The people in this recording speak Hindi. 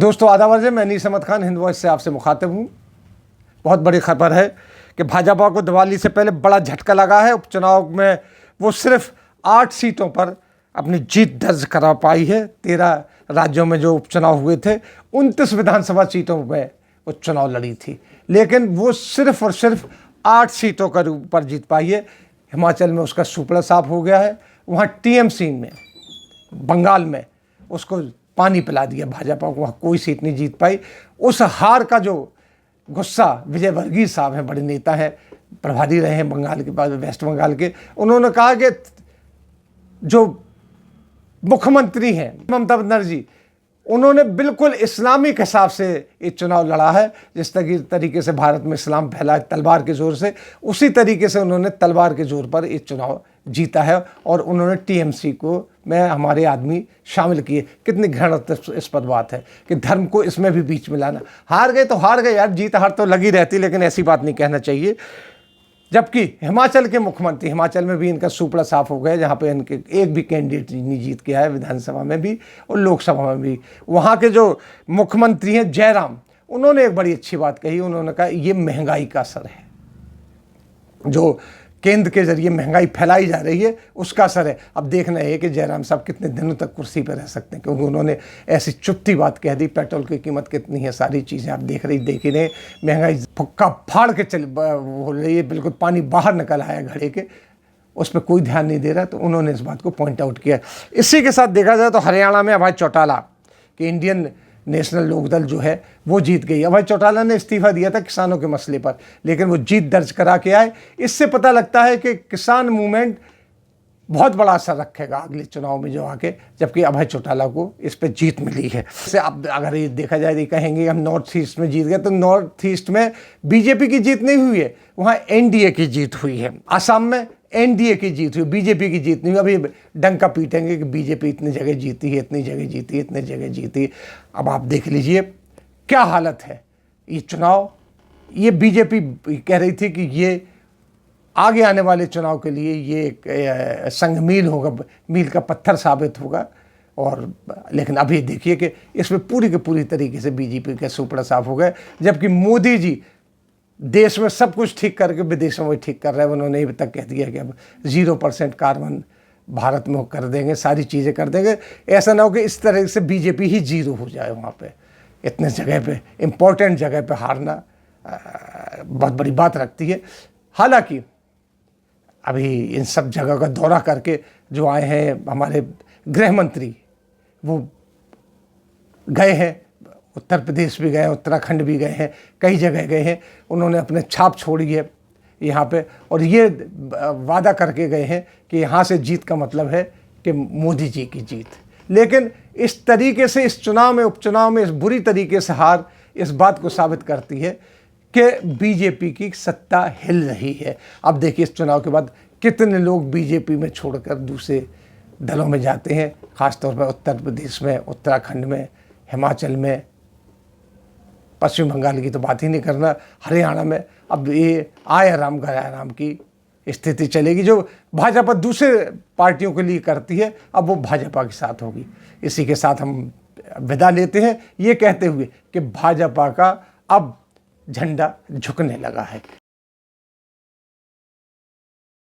दोस्तों आदाब अर्ज़ है, मैं अनीस अहमद खान हिंद वॉइस से आपसे मुखातिब हूँ। बहुत बड़ी खबर है कि भाजपा को दिवाली से पहले बड़ा झटका लगा है। उपचुनाव में वो सिर्फ 8 सीटों पर अपनी जीत दर्ज करा पाई है। 13 राज्यों में जो उपचुनाव हुए थे 29 विधानसभा सीटों में वो चुनाव लड़ी थी, लेकिन वो सिर्फ और सिर्फ 8 सीटों का ऊपर जीत पाई है। हिमाचल में उसका सुपड़ा साफ हो गया है। वहाँ टीएमसी में बंगाल में उसको पानी पिला दिया भाजपा को, वहाँ कोई सीट नहीं जीत पाई। उस हार का जो गुस्सा विजय वर्गीय साहब हैं, बड़े नेता हैं, प्रभारी रहे हैं बंगाल के बाद वेस्ट बंगाल के, उन्होंने कहा कि जो मुख्यमंत्री हैं ममता बनर्जी, उन्होंने बिल्कुल इस्लामिक हिसाब से ये चुनाव लड़ा है। जिस तरीके से भारत में इस्लाम फैला है तलवार के ज़ोर से, उसी तरीके से उन्होंने तलवार के ज़ोर पर ये चुनाव जीता है। और उन्होंने टीएमसी को में हमारे आदमी शामिल किए। कितनी घृणास्पद बात है कि धर्म को इसमें भी बीच में लाना। हार गए तो हार गए यार, जीत हार तो लगी रहती, लेकिन ऐसी बात नहीं कहना चाहिए। जबकि हिमाचल के मुख्यमंत्री, हिमाचल में भी इनका सुपड़ा साफ हो गया, जहाँ पे इनके एक भी कैंडिडेट नहीं जीत के आया, विधानसभा में भी और लोकसभा में भी। वहाँ के जो मुख्यमंत्री हैं जयराम, उन्होंने एक बड़ी अच्छी बात कही। उन्होंने कहा ये महंगाई का असर है, जो केंद्र के जरिए महंगाई फैलाई जा रही है उसका असर है। अब देखना है कि जयराम साहब कितने दिनों तक कुर्सी पर रह सकते हैं, क्योंकि उन्होंने ऐसी चुपती बात कह दी। पेट्रोल की कीमत कितनी है, सारी चीज़ें आप देख ही रहे। महंगाई फुक्का फाड़ के हो रही है, बिल्कुल पानी बाहर निकल आया घड़े के, उस पर कोई ध्यान नहीं दे रहा। तो उन्होंने इस बात को पॉइंट आउट किया। इसी के साथ देखा जाए तो हरियाणा में अभय चौटाला कि इंडियन नेशनल लोकदल जो है वो जीत गई। अभय चौटाला ने इस्तीफा दिया था किसानों के मसले पर, लेकिन वो जीत दर्ज करा के आए। इससे पता लगता है कि किसान मूवमेंट बहुत बड़ा असर रखेगा अगले चुनाव में जो आके, जबकि अभय चौटाला को इस पर जीत मिली है। इससे अब अगर ये देखा जाए तो कहेंगे हम नॉर्थ ईस्ट में जीत गए, तो नॉर्थ ईस्ट में बीजेपी की जीत नहीं हुई है, वहाँ एनडीए की जीत हुई है। असम में एनडीए की जीत हुई, बीजेपी की जीत नहीं हुई। अभी डंका पीटेंगे कि बीजेपी इतनी जगह जीती है, इतनी जगह जीती है, इतनी जगह जीती है। अब आप देख लीजिए क्या हालत है ये चुनाव। ये बीजेपी कह रही थी कि ये आगे आने वाले चुनाव के लिए ये एक संग मील होगा, मील का पत्थर साबित होगा। और लेकिन अभी देखिए कि इसमें पूरी के पूरी तरीके से बीजेपी के सुपड़ा साफ हो गए। जबकि मोदी जी देश में सब कुछ ठीक करके विदेशों में ठीक कर रहे हैं। उन्होंने अभी तक कह दिया कि अब 0% कार्बन भारत में कर देंगे, सारी चीज़ें कर देंगे। ऐसा ना हो कि इस तरह से बीजेपी ही जीरो हो जाए। वहाँ पे इतने जगह पे, इम्पोर्टेंट जगह पे हारना बहुत बड़ी बात रखती है। हालांकि अभी इन सब जगह का दौरा करके जो आए हैं हमारे गृह मंत्री, वो गए हैं, उत्तर प्रदेश भी गए हैं, उत्तराखंड भी गए हैं, कई जगह गए हैं। उन्होंने अपने छाप छोड़ी है यहाँ पे, और ये वादा करके गए हैं कि यहाँ से जीत का मतलब है कि मोदी जी की जीत। लेकिन इस तरीके से इस चुनाव में, उपचुनाव में इस बुरी तरीके से हार इस बात को साबित करती है कि बीजेपी की सत्ता हिल रही है। अब देखिए इस चुनाव के बाद कितने लोग बीजेपी में छोड़कर दूसरे दलों में जाते हैं, ख़ासतौर पर उत्तर प्रदेश में, उत्तराखंड में, हिमाचल में, पश्चिम बंगाल की तो बात ही नहीं करना, हरियाणा में। अब ये आए राम गया राम की स्थिति चलेगी। जो भाजपा दूसरे पार्टियों के लिए करती है, अब वो भाजपा के साथ होगी। इसी के साथ हम विदा लेते हैं, ये कहते हुए कि भाजपा का अब झंडा झुकने लगा है।